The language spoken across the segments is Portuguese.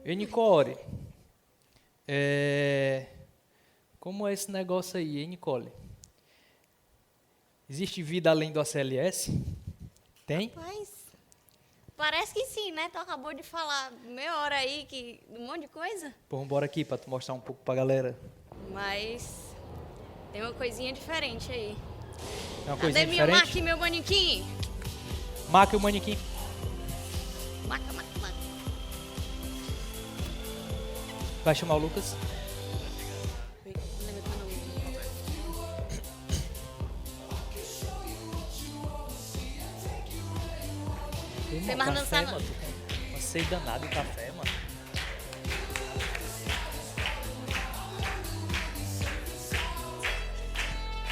E Nicole, como é esse negócio aí, hein, Nicole? Existe vida além do ACLS? Tem? Rapaz, parece que sim, né? Tu acabou de falar meia hora aí que um monte de coisa, Pô, bora aqui para tu mostrar um pouco pra galera. mas tem uma coisinha diferente aí. É uma Cadê coisinha minha diferente? máquina e meu manequim? Marca o manequim. Maca. Vai chamar o Lucas? Não lembro teu nome. Tem mais dançar, não. mano. Uma sede danada em café, mano.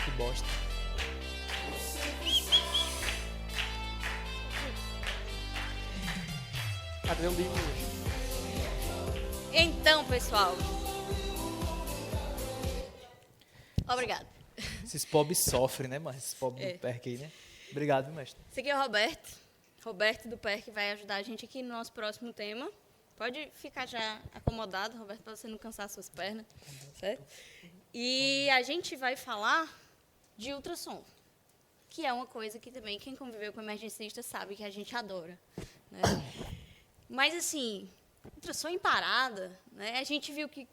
Que bosta. Cadê o livro? Então, pessoal. Obrigado. Esses pobres sofrem, né, mano? Esses pobres do perque aí, né? Obrigado, viu, mestre. Esse aqui é o Roberto. Roberto do PER, que vai ajudar a gente aqui no nosso próximo tema. Pode ficar já acomodado, Roberto, para você não cansar suas pernas, certo? E a gente vai falar de ultrassom, que é uma coisa que também quem conviveu com emergencista sabe que a gente adora, né? Mas, assim, ultrassom em parada, né? A gente viu que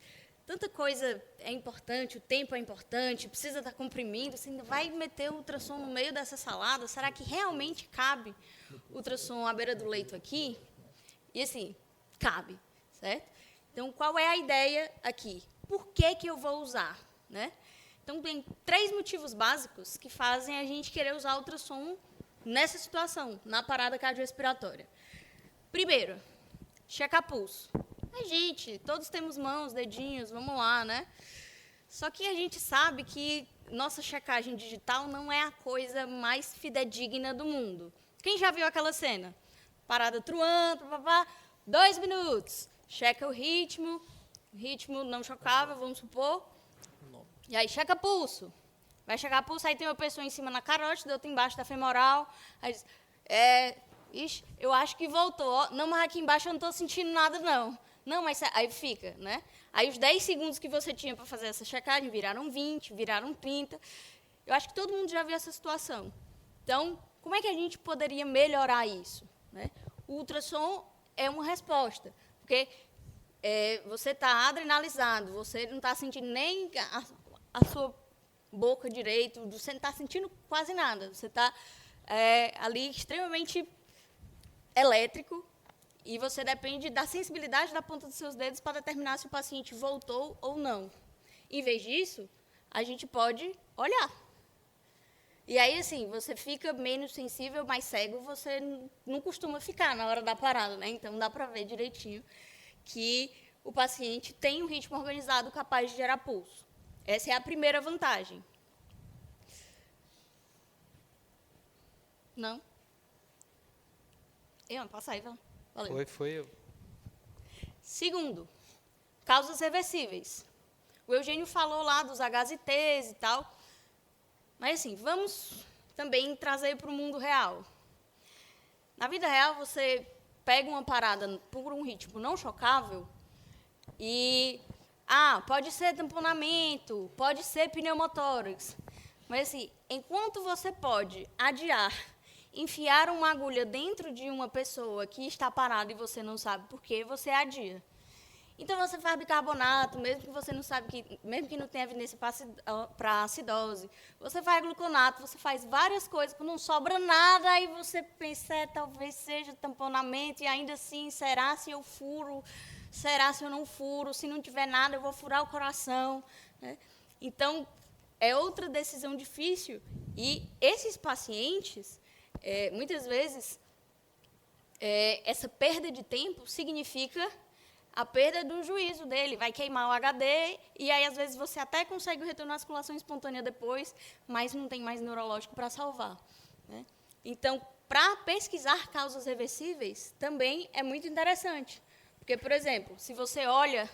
tanta coisa é importante, o tempo é importante, precisa estar comprimindo, você ainda vai meter o ultrassom no meio dessa salada? Será que realmente cabe ultrassom à beira do leito aqui? E, assim, cabe, certo? Então, qual é a ideia aqui? Por que eu vou usar, né? Então, tem 3 motivos básicos que fazem a gente querer usar ultrassom nessa situação, na parada cardiorrespiratória. Primeiro, checar pulso. Gente, todos temos mãos, dedinhos, vamos lá, né? Só que a gente sabe que nossa checagem digital não é a coisa mais fidedigna do mundo. Quem já viu aquela cena? Parada truando, 2 minutos, checa o ritmo não chocava, vamos supor. E aí checa pulso. Vai checar pulso, aí tem uma pessoa em cima na carótida, outra embaixo da femoral. Aí diz, ixi, eu acho que voltou. Não, mas aqui embaixo eu não estou sentindo nada, não. Não, mas aí fica, né? Aí os 10 segundos que você tinha para fazer essa checagem viraram 20, viraram 30. Eu acho que todo mundo já viu essa situação. Então, como é que a gente poderia melhorar isso, né? O ultrassom é uma resposta, porque você está adrenalizado, você não está sentindo nem a sua boca direito, você não está sentindo quase nada, você está ali extremamente elétrico, e você depende da sensibilidade da ponta dos seus dedos para determinar se o paciente voltou ou não. Em vez disso, a gente pode olhar. E aí, assim, você fica menos sensível, mais cego, você não costuma ficar na hora da parada, né? Então, dá para ver direitinho que o paciente tem um ritmo organizado capaz de gerar pulso. Essa é a primeira vantagem. Não? Passa aí, valeu. Foi eu. Segundo, causas reversíveis. O Eugênio falou lá dos HZTs e tal. Mas, assim, vamos também trazer para o mundo real. Na vida real, você pega uma parada por um ritmo não chocável e, pode ser tamponamento, pode ser pneumotórax. Mas, assim, enquanto você pode adiar, enfiar uma agulha dentro de uma pessoa que está parada e você não sabe por quê, você adia. Então, você faz bicarbonato, mesmo que você não sabe mesmo que não tenha evidência para acidose. Você faz gluconato, você faz várias coisas, não sobra nada, aí você pensa, talvez seja tamponamento, e ainda assim, será se eu furo? Será se eu não furo? Se não tiver nada, eu vou furar o coração, né? Então, é outra decisão difícil, e esses pacientes, muitas vezes, essa perda de tempo significa a perda do juízo dele, vai queimar o HD, e aí, às vezes, você até consegue o retorno à circulação espontânea depois, mas não tem mais neurológico para salvar, né? Então, para pesquisar causas reversíveis, também é muito interessante. Porque, por exemplo, se você olha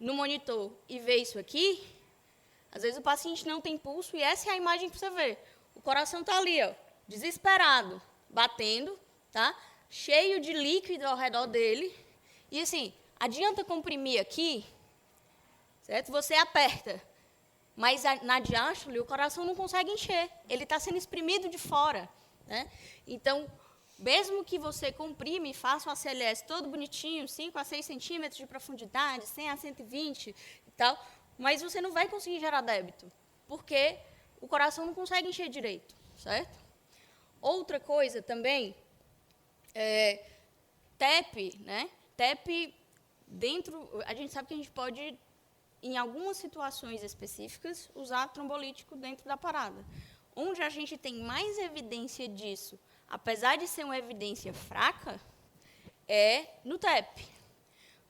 no monitor e vê isso aqui, às vezes o paciente não tem pulso, e essa é a imagem que você vê. O coração está ali, ó, desesperado, batendo, tá? Cheio de líquido ao redor dele. E, assim, adianta comprimir aqui, certo? Você aperta, mas na diástole o coração não consegue encher, ele está sendo exprimido de fora, né? Então, mesmo que você comprime e faça um ACLS todo bonitinho, 5 a 6 centímetros de profundidade, 100 a 120 e tal, mas você não vai conseguir gerar débito, porque o coração não consegue encher direito, certo? Outra coisa também, TEP, né? TEP, a gente sabe que a gente pode, em algumas situações específicas, usar trombolítico dentro da parada. Onde a gente tem mais evidência disso, apesar de ser uma evidência fraca, é no TEP.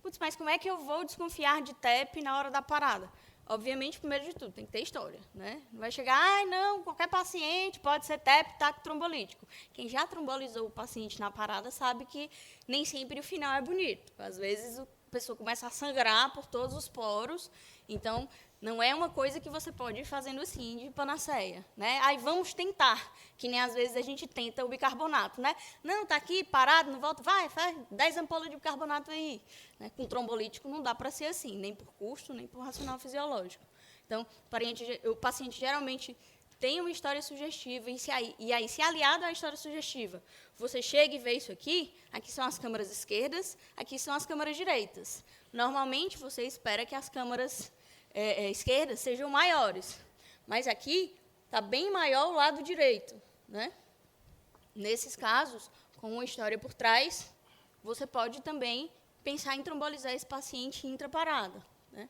Putz, mas como é que eu vou desconfiar de TEP na hora da parada? Obviamente, primeiro de tudo, tem que ter história, né? Não vai chegar, não, qualquer paciente pode ser TEP, taco trombolítico. Quem já trombolizou o paciente na parada sabe que nem sempre o final é bonito. Às vezes, a pessoa começa a sangrar por todos os poros, então, não é uma coisa que você pode ir fazendo assim, de panaceia, né? Aí vamos tentar, que nem às vezes a gente tenta o bicarbonato, né? Não, está aqui, parado, não volta, vai, faz 10 ampolas de bicarbonato aí. Né? Com trombolítico não dá para ser assim, nem por custo, nem por racional fisiológico. Então, o paciente geralmente tem uma história sugestiva, e aí, se aliado à história sugestiva, você chega e vê isso aqui são as câmaras esquerdas, aqui são as câmaras direitas. Normalmente, você espera que as câmaras esquerdas sejam maiores, mas aqui está bem maior o lado direito, né? Nesses casos, com uma história por trás, você pode também pensar em trombolizar esse paciente intraparada, né?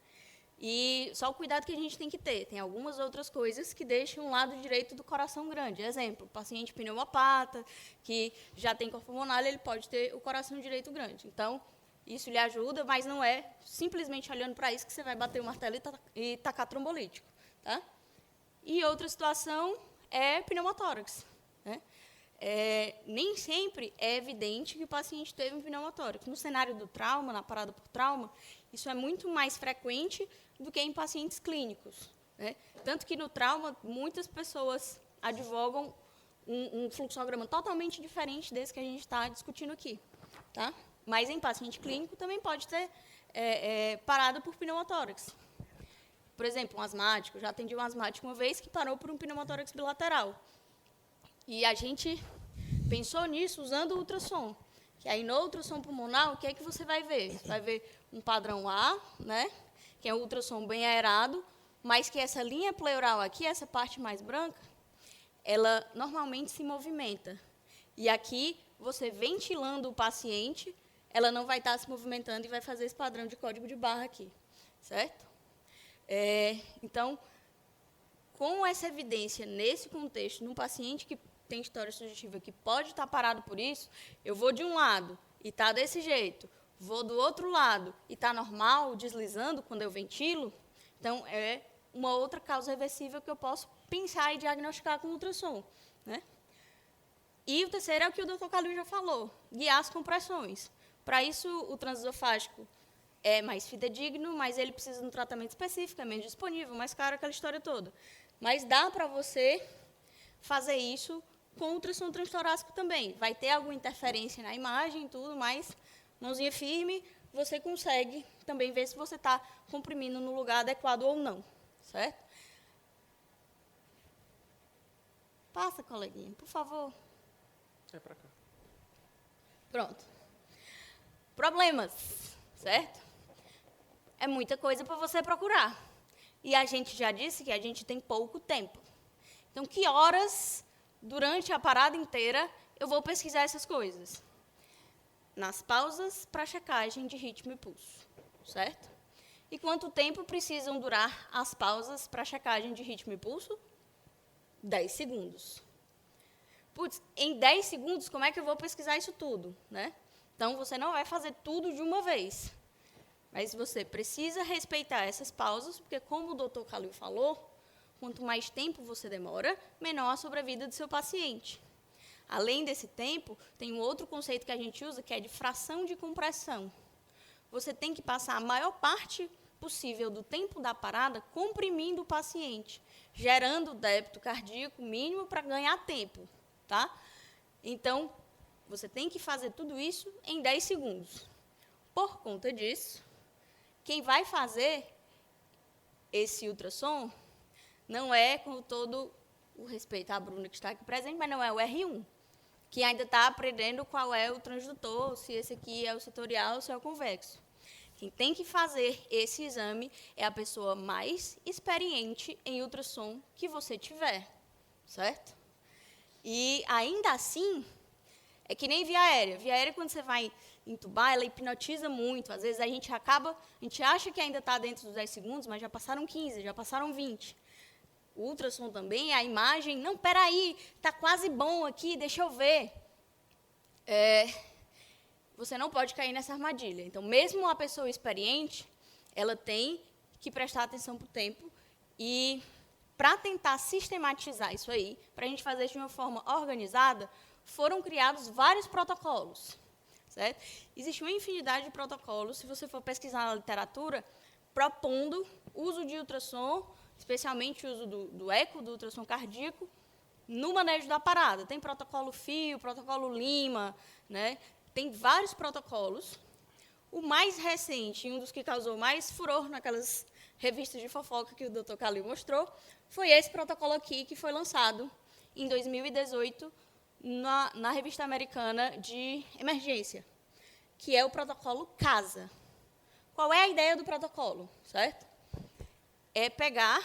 E só o cuidado que a gente tem que ter. Tem algumas outras coisas que deixam o lado direito do coração grande. Exemplo, paciente pneumopata, que já tem corpo pulmonar, ele pode ter o coração direito grande. Então, isso lhe ajuda, mas não é simplesmente olhando para isso que você vai bater o martelo e tacar trombolítico. Tá? E outra situação é pneumotórax. Né? Nem sempre é evidente que o paciente teve um pneumotórax. No cenário do trauma, na parada por trauma, isso é muito mais frequente do que em pacientes clínicos. Né? Tanto que no trauma, muitas pessoas advogam um fluxograma totalmente diferente desse que a gente está discutindo aqui. Tá? Mas em paciente clínico também pode ter parada por pneumotórax. Por exemplo, um asmático. Já atendi um asmático uma vez que parou por um pneumotórax bilateral. E a gente pensou nisso usando o ultrassom. Que aí no ultrassom pulmonar, o que é que você vai ver? Você vai ver um padrão A, né, que é um ultrassom bem aerado, mas que essa linha pleural aqui, essa parte mais branca, ela normalmente se movimenta. E aqui, você ventilando o paciente, ela não vai estar se movimentando e vai fazer esse padrão de código de barra aqui, certo? Então, com essa evidência nesse contexto, num paciente que tem história sugestiva que pode estar parado por isso, eu vou de um lado e está desse jeito, vou do outro lado e está normal, deslizando quando eu ventilo, então é uma outra causa reversível que eu posso pensar e diagnosticar com ultrassom. Né? E o terceiro é o que o Dr. Calil já falou, guiar as compressões. Para isso, o transesofágico é mais fidedigno, mas ele precisa de um tratamento específico, é menos disponível, mais caro, aquela história toda. Mas dá para você fazer isso com ultrassom transtorácico também. Vai ter alguma interferência na imagem e tudo, mas mãozinha firme, você consegue também ver se você está comprimindo no lugar adequado ou não, certo? Passa, coleguinha, por favor. É para cá. Pronto. Problemas, certo? É muita coisa para você procurar. E a gente já disse que a gente tem pouco tempo. Então, que horas, durante a parada inteira, eu vou pesquisar essas coisas? Nas pausas para checagem de ritmo e pulso, certo? E quanto tempo precisam durar as pausas para checagem de ritmo e pulso? 10 segundos. Putz, em 10 segundos, como é que eu vou pesquisar isso tudo? Né? Então, você não vai fazer tudo de uma vez. Mas você precisa respeitar essas pausas, porque, como o Dr. Calil falou, quanto mais tempo você demora, menor a sobrevida do seu paciente. Além desse tempo, tem um outro conceito que a gente usa, que é de fração de compressão. Você tem que passar a maior parte possível do tempo da parada comprimindo o paciente, gerando débito cardíaco mínimo para ganhar tempo. Tá? Então, você tem que fazer tudo isso em 10 segundos. por conta disso, quem vai fazer esse ultrassom não é, com todo o respeito à Bruna que está aqui presente, mas não é o R1, que ainda está aprendendo qual é o transdutor, se esse aqui é o setorial ou se é o convexo. Quem tem que fazer esse exame é a pessoa mais experiente em ultrassom que você tiver, certo? E, ainda assim, é que nem via aérea. Via aérea, quando você vai entubar, ela hipnotiza muito. Às vezes, a gente acha que ainda está dentro dos 10 segundos, mas já passaram 15, já passaram 20. O ultrassom também, a imagem, não, peraí, está quase bom aqui, deixa eu ver. Você não pode cair nessa armadilha. Então, mesmo uma pessoa experiente, ela tem que prestar atenção para o tempo. E, para tentar sistematizar isso aí, para a gente fazer isso de uma forma organizada, foram criados vários protocolos. Certo? Existe uma infinidade de protocolos, se você for pesquisar na literatura, propondo o uso de ultrassom, especialmente o uso do eco, do ultrassom cardíaco, no manejo da parada. Tem protocolo FIO, protocolo Lima, né? Tem vários protocolos. O mais recente, um dos que causou mais furor naquelas revistas de fofoca que o Dr. Calil mostrou, foi esse protocolo aqui, que foi lançado em 2018 na revista americana de emergência, que é o protocolo CASA. Qual é a ideia do protocolo, certo? É pegar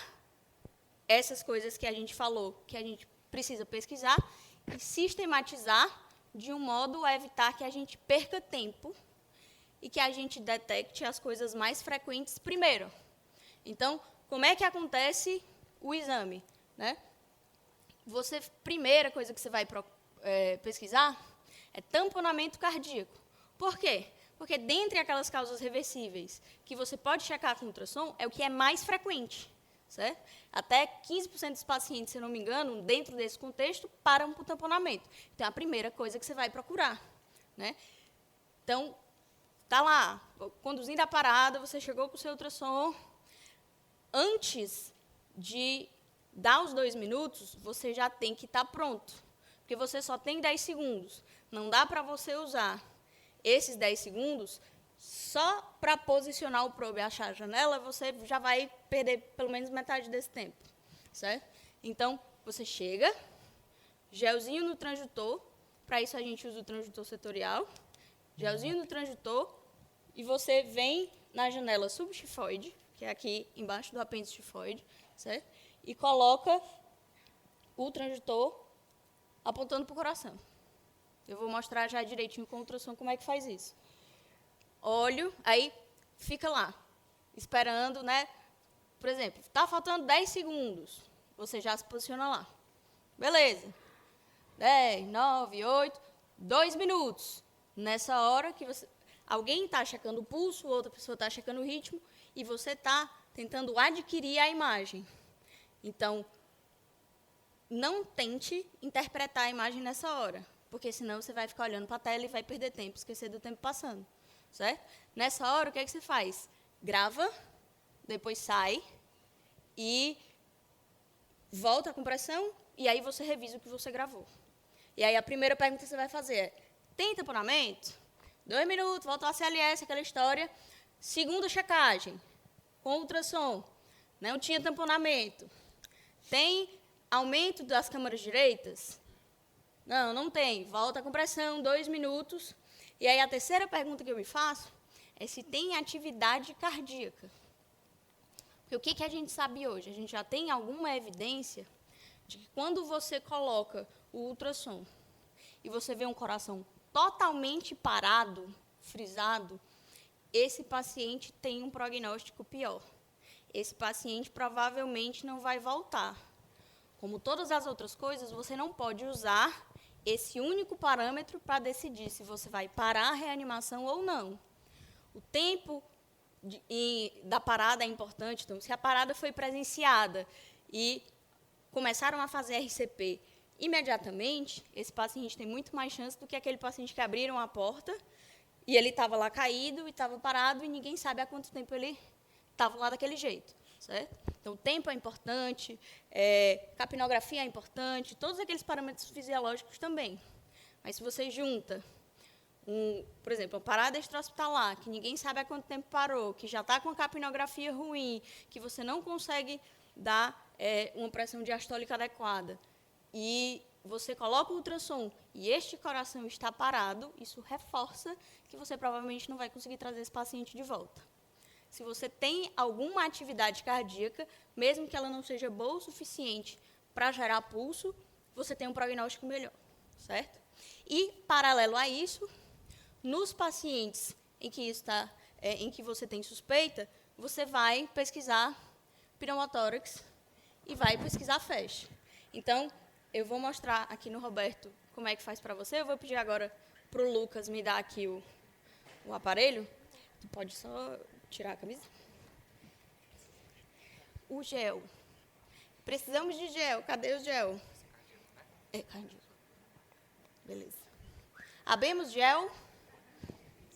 essas coisas que a gente falou, que a gente precisa pesquisar, e sistematizar de um modo a evitar que a gente perca tempo e que a gente detecte as coisas mais frequentes primeiro. Então, como é que acontece o exame, né? Primeira coisa que você vai pesquisar é tamponamento cardíaco. Por quê? Porque, dentre aquelas causas reversíveis que você pode checar com ultrassom, é o que é mais frequente, certo? Até 15% dos pacientes, se não me engano, dentro desse contexto, param por tamponamento. Então, é a primeira coisa que você vai procurar, né? Então, está lá, conduzindo a parada, você chegou com o seu ultrassom. Antes de dar os 2 minutos, você já tem que estar pronto, porque você só tem 10 segundos. Não dá para você usar esses 10 segundos só para posicionar o probe e achar a janela, você já vai perder pelo menos metade desse tempo, certo? Então, você chega, gelzinho no transdutor, para isso a gente usa o transdutor setorial, gelzinho no transdutor, e você vem na janela subxifoide, que é aqui embaixo do apêndice xifoide, certo? E coloca o transdutor apontando para o coração. Eu vou mostrar já direitinho com o ultrassom como é que faz isso. Olho, aí fica lá, esperando, né? Por exemplo, está faltando 10 segundos, você já se posiciona lá. Beleza. 10, 9, 8, 2 minutos. Nessa hora que alguém está checando o pulso, outra pessoa está checando o ritmo, e você está tentando adquirir a imagem. Então, não tente interpretar a imagem nessa hora, porque senão você vai ficar olhando para a tela e vai perder tempo, esquecer do tempo passando, certo? Nessa hora, o que é que você faz? Grava, depois sai e volta a compressão, e aí você revisa o que você gravou. E aí a primeira pergunta que você vai fazer é: tem tamponamento? 2 minutos, volta ao CLS, aquela história. Segunda checagem, com ultrassom, não tinha tamponamento. Tem aumento das câmaras direitas? Não, não tem. Volta a compressão, 2 minutos. E aí a terceira pergunta que eu me faço é se tem atividade cardíaca. Porque o que a gente sabe hoje? A gente já tem alguma evidência de que quando você coloca o ultrassom e você vê um coração totalmente parado, frisado, esse paciente tem um prognóstico pior. Esse paciente provavelmente não vai voltar. Como todas as outras coisas, você não pode usar esse único parâmetro para decidir se você vai parar a reanimação ou não. O tempo da parada é importante. Então, se a parada foi presenciada e começaram a fazer RCP imediatamente, esse paciente tem muito mais chance do que aquele paciente que abriram a porta e ele estava lá caído e estava parado e ninguém sabe há quanto tempo ele estava lá daquele jeito, certo? Então, o tempo é importante, capnografia é importante, todos aqueles parâmetros fisiológicos também. Mas se você junta por exemplo, uma parada extra-hospitalar, que ninguém sabe há quanto tempo parou, que já está com a capnografia ruim, que você não consegue dar uma pressão diastólica adequada, e você coloca o ultrassom e este coração está parado, isso reforça que você provavelmente não vai conseguir trazer esse paciente de volta. Se você tem alguma atividade cardíaca, mesmo que ela não seja boa o suficiente para gerar pulso, você tem um prognóstico melhor, certo? E, paralelo a isso, nos pacientes em que você tem suspeita, você vai pesquisar pneumotórax e vai pesquisar FAST. Então, eu vou mostrar aqui no Roberto como é que faz para você. Eu vou pedir agora para o Lucas me dar aqui o aparelho. Tu pode só tirar a camisa? O gel. Precisamos de gel. Cadê o gel? Cardio. Beleza. Abemos gel.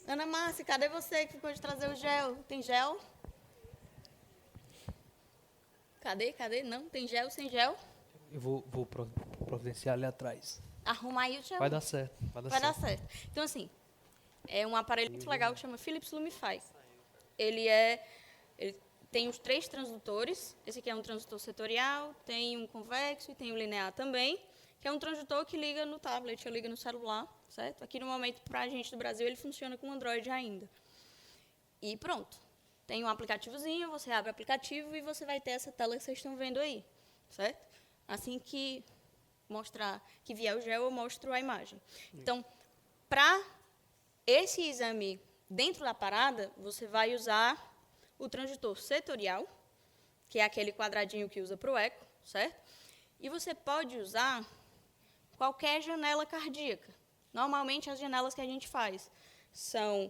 Ana Márcia, cadê você que pode trazer o gel? Tem gel? Cadê? Não, tem gel sem gel? Eu vou providenciar ali atrás. Arruma aí o gel. Vai dar certo. Vai dar certo. Então, assim, é um aparelho muito legal que chama Philips Lumify. Ele tem os 3 transdutores. Esse aqui é um transdutor setorial, tem um convexo e tem um linear também, que é um transdutor que liga no tablet, ou liga no celular, certo? Aqui, no momento, para a gente do Brasil, ele funciona com Android ainda. E pronto. Tem um aplicativozinho, você abre o aplicativo e você vai ter essa tela que vocês estão vendo aí, certo? Assim que vier o gel, eu mostro a imagem. Então, para esse exame dentro da parada, você vai usar o transdutor setorial, que é aquele quadradinho que usa para o eco, certo? E você pode usar qualquer janela cardíaca. Normalmente, as janelas que a gente faz são,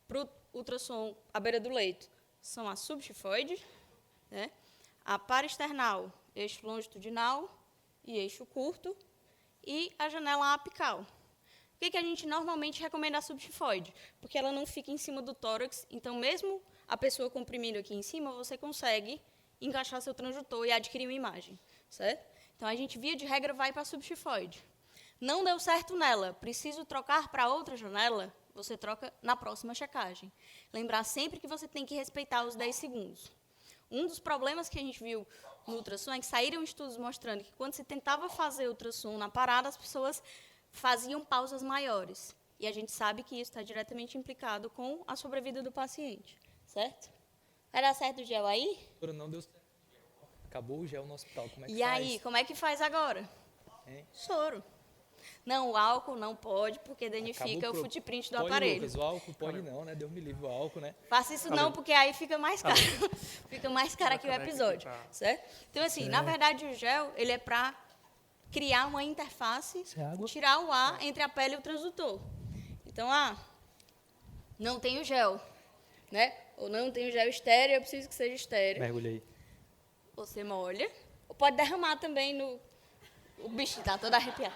para o ultrassom à beira do leito, são a subxifoide, né? A paraesternal, eixo longitudinal e eixo curto, e a janela apical. Por que a gente normalmente recomenda a subxifoide? Porque ela não fica em cima do tórax, então, mesmo a pessoa comprimindo aqui em cima, você consegue encaixar seu transdutor e adquirir uma imagem, certo? Então, a gente, via de regra, vai para a subxifoide. Não deu certo nela, preciso trocar para outra janela, você troca na próxima checagem. Lembrar sempre que você tem que respeitar os 10 segundos. Um dos problemas que a gente viu no ultrassom é que saíram estudos mostrando que, quando se tentava fazer ultrassom na parada, as pessoas faziam pausas maiores. E a gente sabe que isso está diretamente implicado com a sobrevida do paciente, certo? Vai dar certo o gel aí? Não deu certo. Acabou o gel no hospital. Como é que faz? E aí, como é que faz agora? Soro. Não, o álcool não pode, porque danifica o footprint do aparelho. Lucas, o álcool pode não, né? Deus me livre o álcool, né? Faça isso não, porque aí fica mais caro. Fica mais caro aqui o episódio, certo? Então, assim, na verdade, o gel, ele é para criar uma interface, tirar o ar entre a pele e o transdutor. Então, não tem o gel, né? Ou não tem o gel estéreo, eu preciso que seja estéreo. Mergulhei. Você molha. Ou pode derramar também no... O bicho tá todo arrepiado.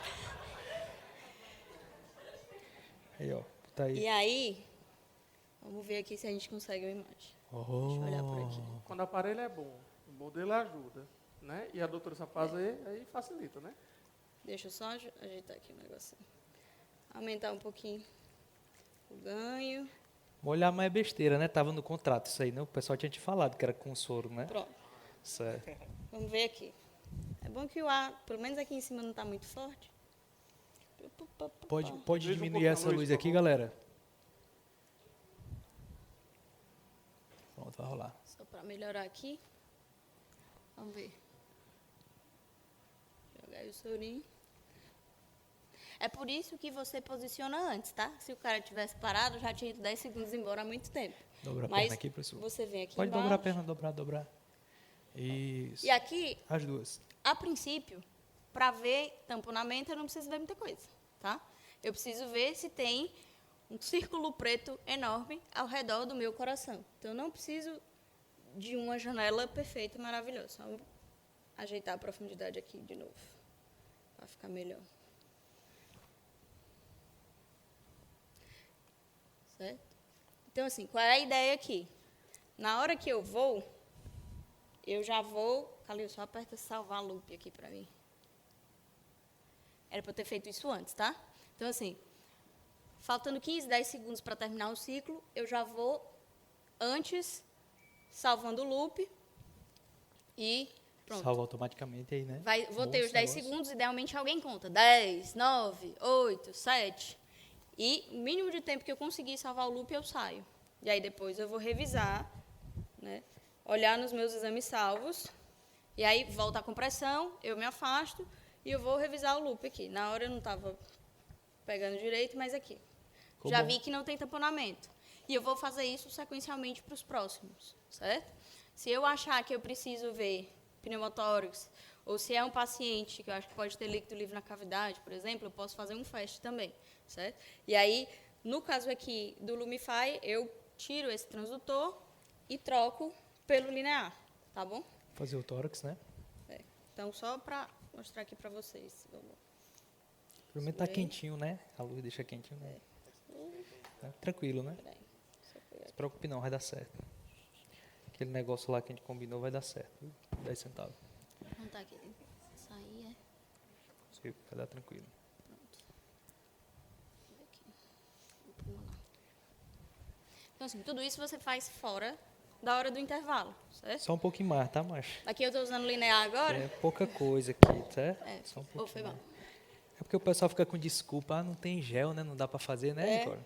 Aí, ó. Tá aí. E aí, vamos ver aqui se a gente consegue uma imagem. Deixa eu olhar por aqui. Quando o aparelho é bom, o modelo ajuda, né? E a doutora sabe fazer, aí facilita, né? Deixa eu só ajeitar aqui o negocinho. Aumentar um pouquinho o ganho. Molhar mais é besteira, né? Tava no contrato isso aí, né? O pessoal tinha te falado que era com soro, né? Pronto. Certo. Vamos ver aqui. É bom que o ar, pelo menos aqui em cima, não está muito forte. Pode diminuir essa luz aqui, galera? Pronto, vai rolar. Só para melhorar aqui. Vamos ver. Jogar aí o sorinho. É por isso que você posiciona antes, tá? Se o cara tivesse parado, já tinha ido 10 segundos embora há muito tempo. Dobra a Mas perna aqui, professor. você vem aqui Pode embaixo. dobrar a perna, dobrar. Isso. E aqui, as duas. A princípio, para ver tamponamento, eu não preciso ver muita coisa, tá? Eu preciso ver se tem um círculo preto enorme ao redor do meu coração. Então, eu não preciso de uma janela perfeita, maravilhosa. Só ajeitar a profundidade aqui de novo, para ficar melhor. Certo? Então, assim, qual é a ideia aqui? Na hora que eu já vou... Calil, só aperta salvar loop aqui para mim. Era para eu ter feito isso antes, tá? Então, assim, faltando 15, 10 segundos para terminar o ciclo, eu já vou antes salvando o loop e pronto. Salva automaticamente aí, né? Vou Bom ter os esse 10 negócio. segundos, idealmente alguém conta. 10, 9, 8, 7. E o mínimo de tempo que eu conseguir salvar o loop, eu saio. E aí depois eu vou revisar, né? Olhar nos meus exames salvos. E aí volta a compressão, eu me afasto e eu vou revisar o loop aqui. Na hora eu não estava pegando direito, mas aqui. Ficou Já bom. vi que não tem tamponamento. E eu vou fazer isso sequencialmente para os próximos, certo? Se eu achar que eu preciso ver pneumotórax, ou se é um paciente que eu acho que pode ter líquido livre na cavidade, por exemplo, eu posso fazer um FAST também, certo? E aí, no caso aqui do Lumify, eu tiro esse transdutor e troco pelo linear, tá bom? Fazer o tórax, né? Então, só para mostrar aqui para vocês. Pelo menos tá Bem. quentinho, né? A luz deixa quentinho, né? Tá tranquilo, né? Peraí, só pegar. Não se preocupe não, vai dar certo. Aquele negócio lá que a gente combinou vai dar certo. Viu? 10 centavos. Não tá aqui. Sair Vai dar tranquilo. Então, assim, tudo isso você faz fora da hora do intervalo, certo? Só um pouquinho mais, tá, macho? Aqui eu estou usando linear agora. É pouca coisa aqui, certo? Só um pouquinho. Foi mal. É porque o pessoal fica com desculpa, não tem gel, né? Não dá pra fazer, né, Nicole?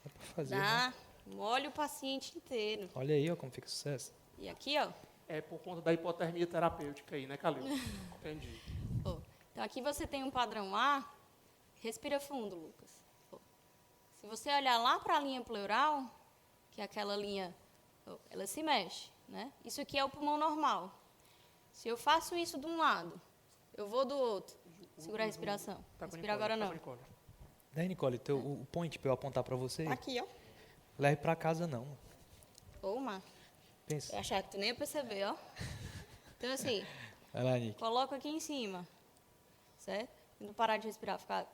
Dá pra fazer, né? Dá, molha o paciente inteiro. Olha aí, ó, como fica sucesso. E aqui, ó. É por conta da hipotermia terapêutica aí, né, Calil? Entendi. Ó. Então, aqui você tem um padrão A. Respira fundo, Lucas. Ó. Se você olhar lá para a linha pleural, que é aquela linha, ó, ela se mexe, né? Isso aqui é o pulmão normal. Se eu faço isso de um lado, eu vou do outro. Segura a respiração. Tá com Respira Nicole, agora tá não. com Nicole. Daí, Nicole, o point pra eu apontar pra você, Aqui, ó. leve pra casa não. Ô, Mar. Pensa. Eu achava que tu nem ia perceber, ó. Então, assim, Vai lá, Nick. coloca aqui em cima, certo? E não parar de respirar, ficar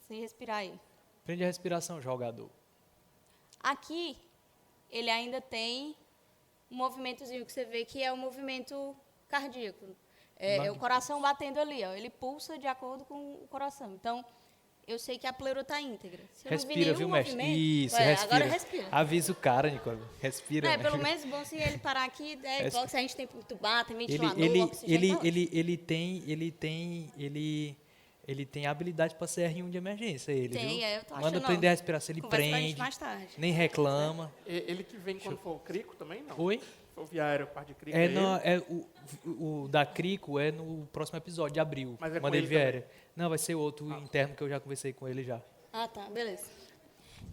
sem respirar aí. Prende a respiração, jogador. Aqui, ele ainda tem um movimentozinho que você vê que é o movimento cardíaco. É o coração batendo ali, ó. Ele pulsa de acordo com o coração. Então, eu sei que a pleura está íntegra. Se eu não vi Respira, nenhum viu, mestre? movimento, Isso, respira. Agora respira. Avisa o cara, Nicole. Respira. É, né? pelo menos bom se ele parar aqui, igual se a gente tem entubar, tem ventilador, Ele tem habilidade para ser R1 de emergência, ele, Tem, viu? eu tô Manda achando, prender ó. a respiração, ele Conversa com a gente prende, mais tarde. nem reclama. Ele que vem quando for o crico também, não? Oi? Foi o viário, parte de crico. É, ele? não, é o da Crico é no próximo episódio, de abril, Mas é com quando ele ele vier. Não, vai ser outro interno que eu já conversei com ele já. Ah, tá, beleza.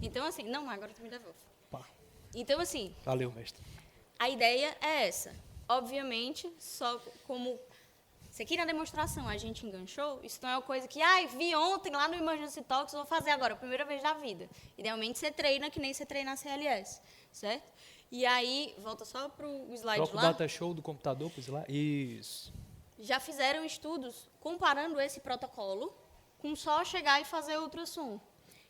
Então, assim, não, agora tu me devolve. Pá. Então, assim, Valeu, mestre. a ideia é essa. Obviamente, só como... Se aqui na demonstração a gente enganchou, isso não é uma coisa que, vi ontem lá no Emergency Talks, vou fazer agora, primeira vez da vida. Idealmente, você treina que nem você treina a CLS, certo? E aí, volta só para o slide Troca o lá. data show do computador, pois lá. Isso. Já fizeram estudos comparando esse protocolo com só chegar e fazer ultrassom.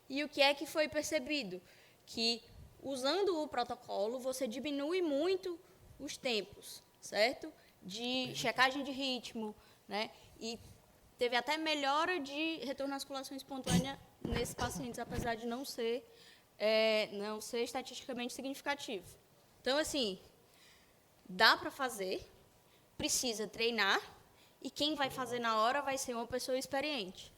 E o que é que foi percebido? Que usando o protocolo, você diminui muito os tempos, certo? De checagem de ritmo, né? E teve até melhora de retorno à circulação espontânea nesses pacientes, apesar de não ser estatisticamente significativo. Então, assim, dá para fazer, precisa treinar, e quem vai fazer na hora vai ser uma pessoa experiente.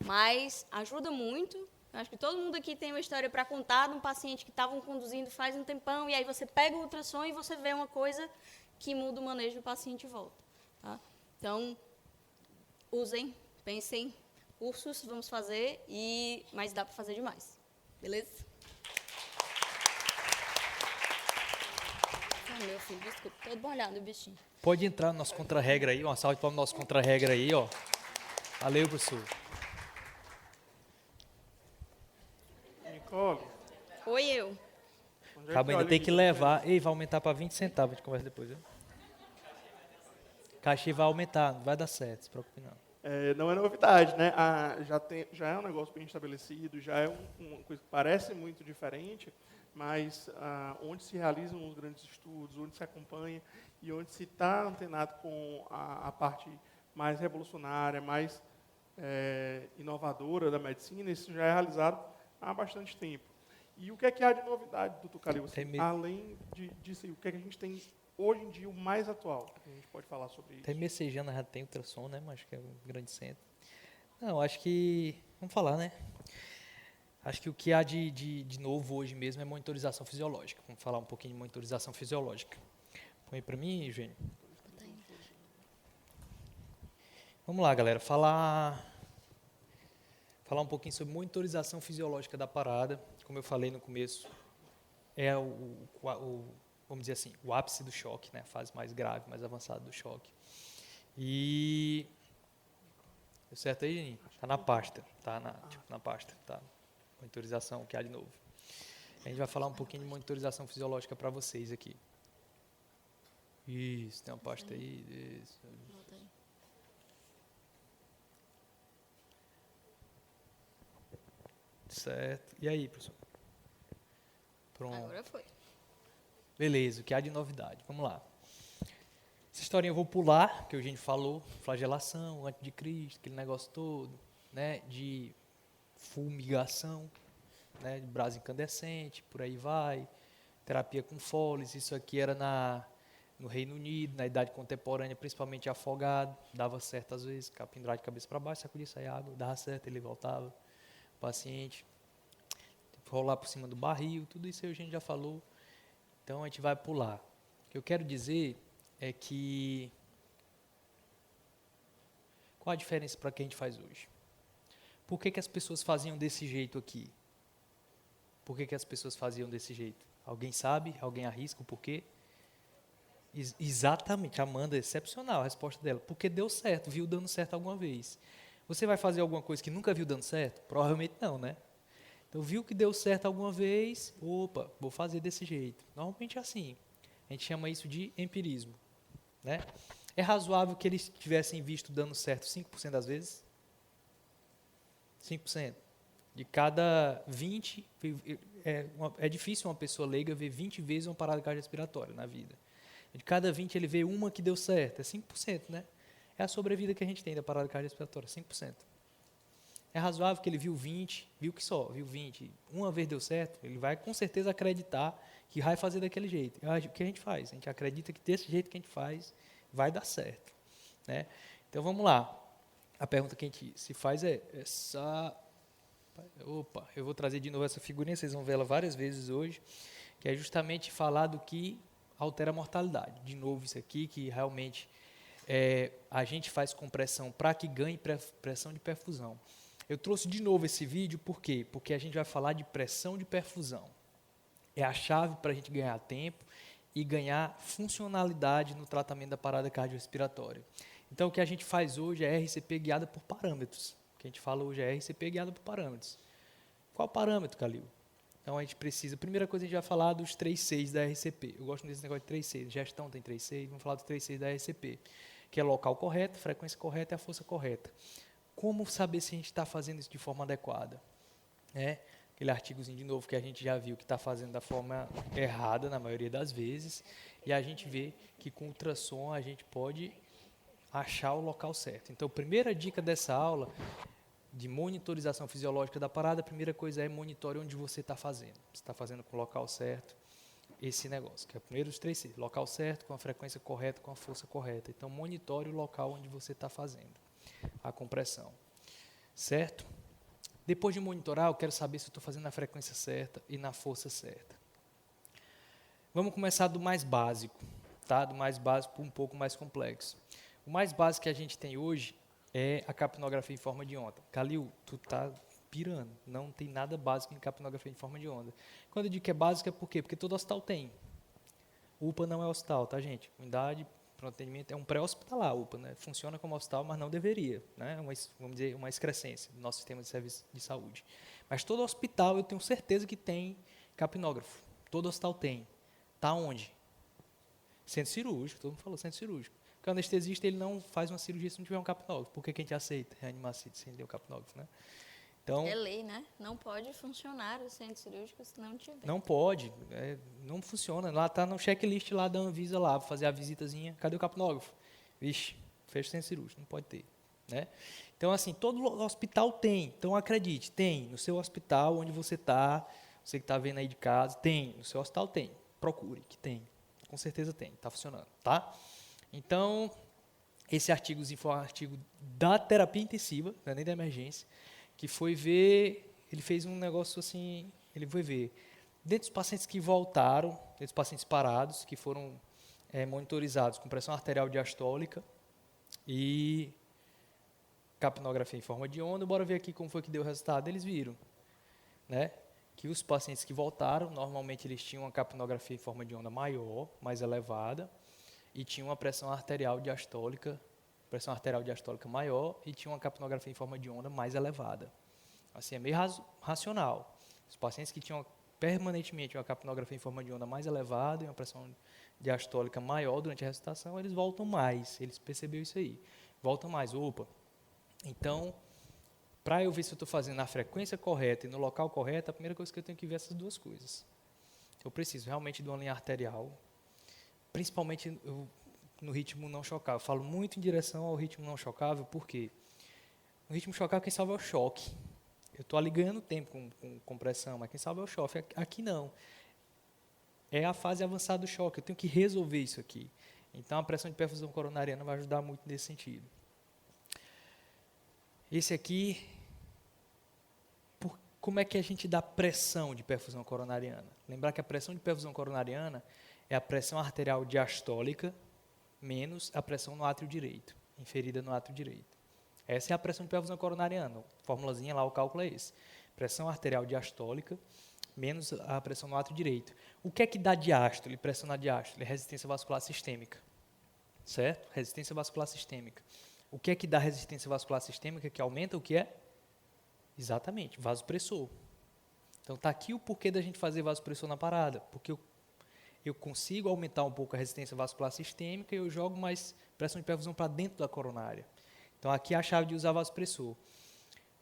Mas ajuda muito. Acho que todo mundo aqui tem uma história para contar de um paciente que estavam conduzindo faz um tempão, e aí você pega o ultrassom e você vê uma coisa que muda o manejo do paciente e volta. Tá? Então, usem, pensem, cursos, vamos fazer, mas dá para fazer demais. Beleza? Meu filho, desculpa, todo molhado o bichinho. Pode entrar no nosso contra-regra aí, uma salva de palmas no nosso contra-regra aí, ó. Valeu, professor. Nicole, Oi, eu. onde é Acaba ainda olha tem isso? que levar. Ei, vai aumentar para 20 centavos, a gente conversa depois, viu? Cachê vai aumentar, não vai dar certo, se preocupe não. Não é novidade, né? Já é um negócio bem estabelecido, já é uma coisa que parece muito diferente, mas onde se realizam os grandes estudos, onde se acompanha e onde se está antenado com a parte mais revolucionária, mais inovadora da medicina, isso já é realizado há bastante tempo. E o que é que há de novidade, doutor Calil? Assim, Tem além disso, o que é que a gente tem hoje em dia, o mais atual? Que a gente pode falar sobre isso? Até Messejana já tem ultrassom, né? Mas acho que é um grande centro. Não, acho que... Vamos falar, né? Acho que o que há de novo hoje mesmo é monitorização fisiológica. Vamos falar um pouquinho de monitorização fisiológica. Põe para mim, Eugênio. Vamos lá, galera. Falar um pouquinho sobre monitorização fisiológica da parada. Como eu falei no começo, é vamos dizer assim, o ápice do choque, né? A fase mais grave, mais avançada do choque. E... Deu certo aí, Geninho? Tá na pasta. Tá na pasta. Tá. Monitorização, o que há de novo. A gente vai falar um pouquinho de monitorização fisiológica para vocês aqui. Isso, tem uma pasta aí. Isso. Certo. E aí, professor? Pronto. Agora foi. Beleza, o que há de novidade? Vamos lá. Essa historinha eu vou pular, que a gente falou, flagelação, antes de Cristo, aquele negócio todo, né, de fumigação, né, de brasa incandescente, por aí vai, terapia com foles, isso aqui era no Reino Unido, na Idade Contemporânea, principalmente afogado, dava certo às vezes, pendurar de cabeça para baixo, sacudia, saia água, dava certo, ele voltava, o paciente, rolar por cima do barril, tudo isso aí a gente já falou, então a gente vai pular. O que eu quero dizer é que, qual a diferença para o que a gente faz hoje? Por que as pessoas faziam desse jeito aqui? Por que as pessoas faziam desse jeito? Alguém sabe? Alguém arrisca o porquê? Exatamente, Amanda, excepcional a resposta dela. Porque deu certo, viu dando certo alguma vez. Você vai fazer alguma coisa que nunca viu dando certo? Provavelmente não, né? Então, viu que deu certo alguma vez, opa, vou fazer desse jeito. Normalmente é assim. A gente chama isso de empirismo. Né? É razoável que eles tivessem visto dando certo 5% das vezes? 5%. De cada 20, é difícil uma pessoa leiga ver 20 vezes uma parada cardiorrespiratória na vida. De cada 20 ele vê uma que deu certo, é 5%, né? É a sobrevida que a gente tem da parada cardiorrespiratória, 5%. É razoável que ele viu 20, viu 20, uma vez deu certo, ele vai com certeza acreditar que vai fazer daquele jeito. O que a gente faz? A gente acredita que desse jeito que a gente faz, vai dar certo. Né? Então, vamos lá. A pergunta que a gente se faz é essa... Opa, eu vou trazer de novo essa figurinha, vocês vão ver ela várias vezes hoje, que é justamente falar do que altera a mortalidade. De novo, isso aqui, que realmente a gente faz compressão para que ganhe pressão de perfusão. Eu trouxe de novo esse vídeo, por quê? Porque a gente vai falar de pressão de perfusão. É a chave para a gente ganhar tempo e ganhar funcionalidade no tratamento da parada cardiorrespiratória. Então, o que a gente faz hoje é RCP guiada por parâmetros. O que a gente fala hoje é RCP guiada por parâmetros. Qual parâmetro, Calil? Então, a gente precisa... Primeira coisa, a gente vai falar dos 3 Cs da RCP. Eu gosto desse negócio de 3 Cs. Gestão tem 3 Cs. Vamos falar dos 3 Cs da RCP, que é local correto, frequência correta e a força correta. Como saber se a gente está fazendo isso de forma adequada? Aquele artigozinho de novo que a gente já viu que está fazendo da forma errada na maioria das vezes, e a gente vê que com ultrassom a gente pode achar o local certo. Então, a primeira dica dessa aula de monitorização fisiológica da parada, a primeira coisa é monitore onde você está fazendo. Você está fazendo com o local certo, esse negócio, que é o primeiro dos 3 Cs, local certo, com a frequência correta, com a força correta. Então, monitore o local onde você está fazendo a compressão, certo? Depois de monitorar, eu quero saber se eu estou fazendo na frequência certa e na força certa. Vamos começar do mais básico, tá? Do mais básico para um pouco mais complexo. O mais básico que a gente tem hoje é a capnografia em forma de onda. Calil, tu tá pirando, não tem nada básico em capnografia em forma de onda. Quando eu digo que é básico é por quê? Porque todo hospital tem. UPA não é hospital, tá, gente? Unidade para atendimento é um pré-hospitalar, UPA, né? Funciona como hospital, mas não deveria, né? Vamos dizer, uma excrescência do nosso sistema de serviço de saúde. Mas todo hospital eu tenho certeza que tem capnógrafo. Todo hospital tem. Tá onde? Centro cirúrgico, todo mundo falou centro cirúrgico. Porque o anestesista ele não faz uma cirurgia se não tiver um capnógrafo. Por que a gente aceita reanimar sem ter o capnógrafo, né? Então, é lei, né? Não pode funcionar o centro cirúrgico se não tiver. Não pode, não funciona. Lá está no checklist lá da Anvisa lá, para fazer a visitazinha. Cadê o capnógrafo? Vixe, fecha o centro cirúrgico, não pode ter. Né? Então, assim, todo hospital tem. Então, acredite, tem. No seu hospital, onde você está, você que está vendo aí de casa, tem. No seu hospital tem. Procure, que tem. Com certeza tem. Está funcionando, tá? Então, esse artigozinho foi um artigo da terapia intensiva, não é nem da emergência, que foi ver, ele fez um negócio assim, ele foi ver, dentre os pacientes que voltaram, dentre os pacientes parados, que foram monitorizados com pressão arterial diastólica e capnografia em forma de onda, bora ver aqui como foi que deu o resultado. Eles viram, né, que os pacientes que voltaram, normalmente eles tinham uma capnografia em forma de onda maior, mais elevada, e tinham uma pressão arterial diastólica maior e tinha uma capnografia em forma de onda mais elevada. Assim, é meio racional. Os pacientes que tinham permanentemente uma capnografia em forma de onda mais elevada e uma pressão diastólica maior durante a ressuscitação, eles voltam mais. Eles perceberam isso aí. Voltam mais. Opa! Então, para eu ver se eu estou fazendo na frequência correta e no local correto, a primeira coisa que eu tenho que ver é essas duas coisas. Eu preciso realmente de uma linha arterial, principalmente no ritmo não chocável. Eu falo muito em direção ao ritmo não chocável, porque no ritmo chocável quem salva é o choque. Eu estou ali ganhando tempo com compressão, mas quem salva é o choque. Aqui não. É a fase avançada do choque. Eu tenho que resolver isso aqui. Então, a pressão de perfusão coronariana vai ajudar muito nesse sentido. Esse aqui, como é que a gente dá pressão de perfusão coronariana? Lembrar que a pressão de perfusão coronariana é a pressão arterial diastólica menos a pressão no átrio direito, inferida no átrio direito. Essa é a pressão de perfusão coronariana. Formulazinha lá, o cálculo é esse. Pressão arterial diastólica menos a pressão no átrio direito. O que é que dá diástole, pressão na diástole? Resistência vascular sistêmica. Certo? Resistência vascular sistêmica. O que é que dá resistência vascular sistêmica, que aumenta o que é? Exatamente, vasopressor. Então, está aqui o porquê da gente fazer vasopressor na parada. Porque eu consigo aumentar um pouco a resistência vascular sistêmica e eu jogo mais pressão de perfusão para dentro da coronária. Então, aqui é a chave de usar vasopressor.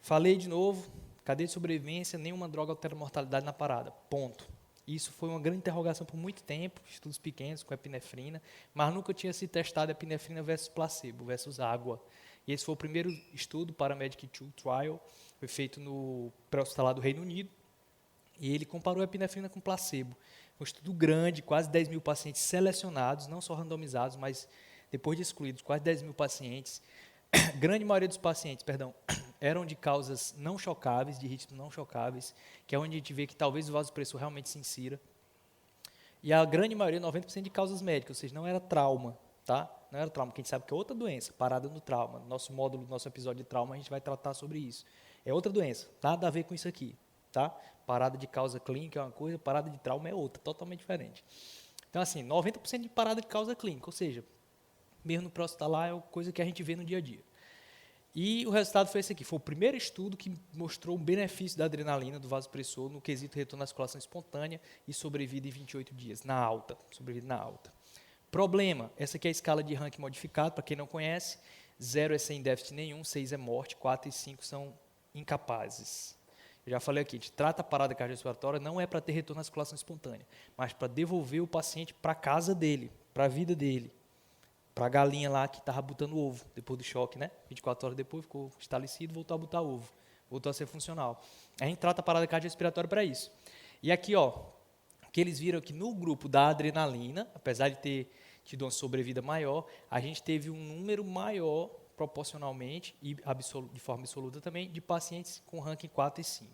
Falei de novo, cadeia de sobrevivência, nenhuma droga altera a mortalidade na parada. Ponto. Isso foi uma grande interrogação por muito tempo, estudos pequenos com epinefrina, mas nunca tinha se testado epinefrina versus placebo, versus água. E esse foi o primeiro estudo, Paramedic 2 Trial, foi feito no pré-hospitalar do Reino Unido, e ele comparou a epinefrina com placebo. Um estudo grande, quase 10 mil pacientes selecionados, não só randomizados, mas depois de excluídos, quase 10 mil pacientes. Grande maioria dos pacientes, eram de causas não chocáveis, de ritmos não chocáveis, que é onde a gente vê que talvez o vasopressor realmente se insira. E a grande maioria, 90% de causas médicas, ou seja, não era trauma, tá? Não era trauma, que a gente sabe que é outra doença, parada no trauma. No nosso módulo, no nosso episódio de trauma, a gente vai tratar sobre isso. É outra doença, nada a ver com isso aqui, tá? Parada de causa clínica é uma coisa, parada de trauma é outra, totalmente diferente. Então, assim, 90% de parada de causa clínica, ou seja, mesmo no pré-hospitalar é coisa que a gente vê no dia a dia. E o resultado foi esse aqui. Foi o primeiro estudo que mostrou um benefício da adrenalina, do vasopressor, no quesito retorno à circulação espontânea e sobrevida em 28 dias, na alta. Sobrevida na alta. Problema, essa aqui é a escala de Rankin modificado, para quem não conhece. 0 é sem déficit nenhum, 6 é morte, 4 e 5 são incapazes. Eu já falei aqui, a gente trata a parada cardiorrespiratória não é para ter retorno à circulação espontânea, mas para devolver o paciente para a casa dele, para a vida dele. Para a galinha lá que estava botando ovo, depois do choque, né? 24 horas depois ficou estalecido, voltou a botar ovo. Voltou a ser funcional. A gente trata a parada cardiorrespiratória para isso. E aqui, ó, que eles viram que no grupo da adrenalina, apesar de ter tido uma sobrevida maior, a gente teve um número maior, proporcionalmente, e de forma absoluta também, de pacientes com ranking 4 e 5.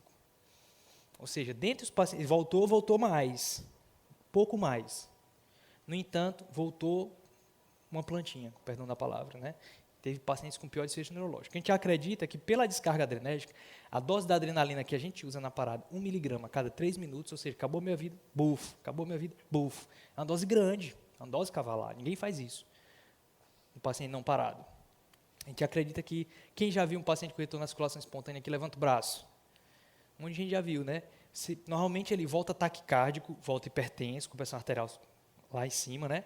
Ou seja, dentre os pacientes, voltou mais, pouco mais. No entanto, voltou uma plantinha, com perdão da palavra, né? Teve pacientes com pior desfecho neurológico. A gente acredita que pela descarga adrenérgica, a dose da adrenalina que a gente usa na parada, 1 miligrama a cada 3 minutos, ou seja, acabou minha vida, bufo, acabou minha vida, bufo. É uma dose grande, é uma dose cavalar, ninguém faz isso. Um paciente não parado. A gente acredita que, quem já viu um paciente com retorno à circulação espontânea aqui, levanta o braço. Um monte de gente já viu, né? Normalmente ele volta taquicárdico, volta hipertenso, com pressão arterial lá em cima, né?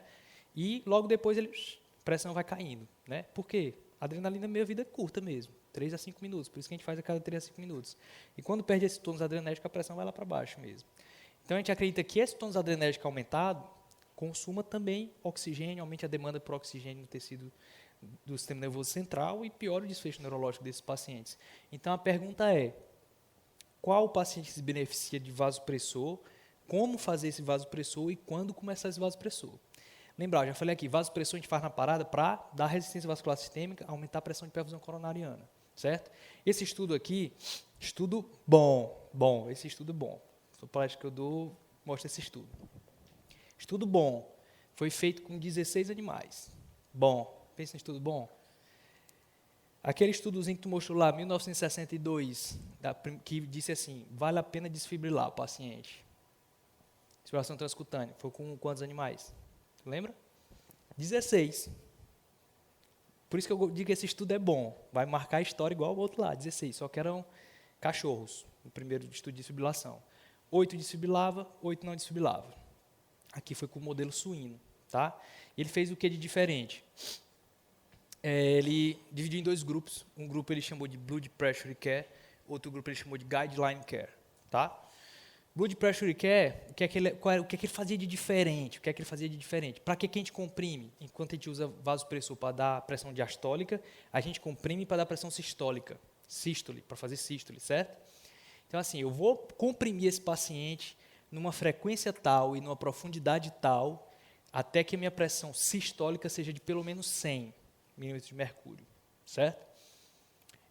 E logo depois a pressão vai caindo, né? Por quê? A adrenalina meia vida é curta mesmo, 3 a 5 minutos, por isso que a gente faz a cada 3 a 5 minutos. E quando perde esse tônus adrenérgico, a pressão vai lá para baixo mesmo. Então a gente acredita que esse tônus adrenérgico aumentado consuma também oxigênio, aumente a demanda por oxigênio no tecido do sistema nervoso central e piora o desfecho neurológico desses pacientes. Então, a pergunta é, qual paciente se beneficia de vasopressor, como fazer esse vasopressor e quando começar esse vasopressor? Lembrar, eu já falei aqui, vasopressor a gente faz na parada para dar resistência vascular sistêmica, aumentar a pressão de perfusão coronariana, certo? Esse estudo aqui, estudo bom, esse estudo bom. A palestra que eu dou mostra esse estudo. Estudo bom, foi feito com 16 animais. Bom, pensa em estudo bom. Aquele estudozinho que tu mostrou lá, 1962, que disse assim, vale a pena desfibrilar o paciente. Desfibrilação transcutânea, foi com quantos animais? Lembra? 16. Por isso que eu digo que esse estudo é bom. Vai marcar a história igual ao outro lá, 16. Só que eram cachorros, no primeiro estudo de desfibrilação. 8 desfibrilava, 8 não desfibrilava. Aqui foi com o modelo suíno. Tá? Ele fez o que de diferente? Ele dividiu em 2 grupos. Um grupo ele chamou de Blood Pressure Care, outro grupo ele chamou de Guideline Care. Tá? Blood Pressure Care, o que é que ele fazia de diferente? Para que a gente comprime? Enquanto a gente usa vasopressor para dar pressão diastólica, a gente comprime para dar pressão sistólica. Sístole, para fazer sístole, certo? Então, assim, eu vou comprimir esse paciente numa frequência tal e numa profundidade tal, até que a minha pressão sistólica seja de pelo menos 100 milímetros de mercúrio, certo?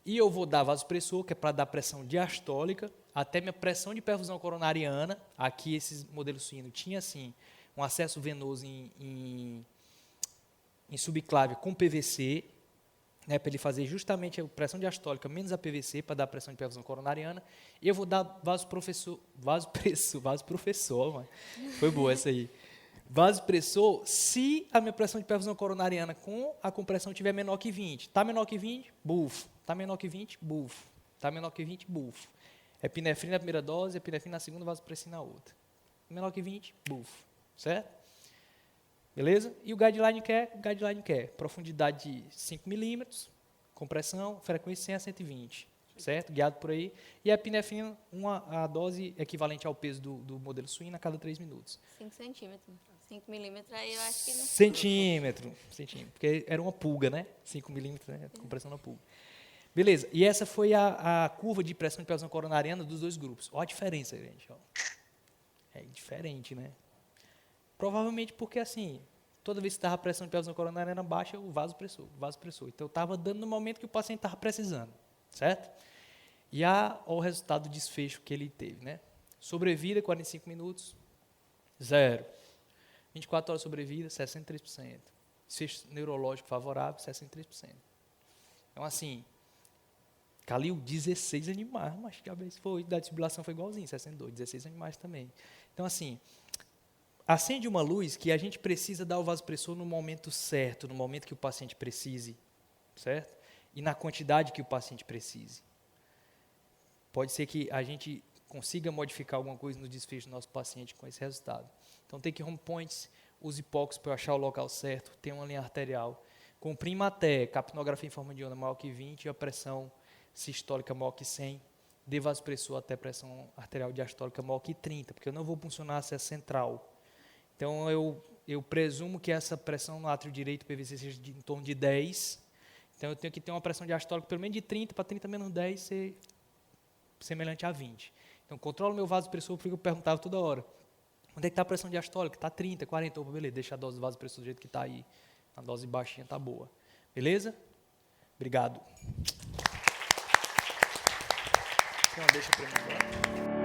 E eu vou dar vasopressor, que é para dar pressão diastólica, até minha pressão de perfusão coronariana. Aqui, esse modelo suíno tinha, assim, um acesso venoso em subclávia com PVC, né, para ele fazer justamente a pressão diastólica menos a PVC, para dar pressão de perfusão coronariana. E eu vou dar vasopressor, mano. Foi boa essa aí. Vasopressor, se a minha pressão de perfusão coronariana com a compressão tiver menor que 20. Está menor que 20, bufo. Está menor que 20, bufo. Está menor que 20, bufo. Epinefrina na primeira dose, epinefrina na segunda, vasopressin na outra. Menor que 20, bufo. Certo? Beleza? E o guideline care, profundidade de 5 milímetros, compressão, frequência 100 a 120. Certo? Guiado por aí. E a epinefrina, a dose equivalente ao peso do modelo suíno a cada 3 minutos. 5 centímetros. 5 milímetros, aí eu acho que não... Centímetro, porque era uma pulga, né? 5 milímetros, né? Compressão na pulga. Beleza, e essa foi a curva de pressão de perfusão coronariana dos 2 grupos. Olha a diferença, gente. Ó. É diferente, né? Provavelmente porque, assim, toda vez que estava a pressão de perfusão coronariana baixa, o vasopressor. Então, eu estava dando no momento que o paciente estava precisando, certo? E o resultado do desfecho que ele teve, né? Sobrevida, 45 minutos, 0. 24 horas de sobrevida, 63%. Desfecho neurológico favorável, 63%. Então, assim, caliu 16 animais, mas que a vez foi, da desfibrilação foi igualzinho, 62, 16 animais também. Então, assim, acende uma luz que a gente precisa dar o vasopressor no momento certo, no momento que o paciente precise, certo? E na quantidade que o paciente precise. Pode ser que a gente consiga modificar alguma coisa no desfecho do nosso paciente com esse resultado. Então, take home points, use hipóxia para achar o local certo, tem uma linha arterial. Comprima até capnografia em forma de onda maior que 20 e a pressão sistólica maior que 100. Dê vasopressor até pressão arterial diastólica maior que 30, porque eu não vou funcionar acesso central. Então, eu presumo que essa pressão no átrio direito PVC seja em torno de 10. Então, eu tenho que ter uma pressão diastólica pelo menos de 30 para 30 menos 10 ser semelhante a 20. Então, controlo meu vasopressor, porque eu perguntava toda hora. Onde é que está a pressão diastólica? Está 30, 40. Opa, beleza, deixa a dose do vasopressor do jeito que está aí. A dose baixinha está boa. Beleza? Obrigado. Então, deixa para mim agora.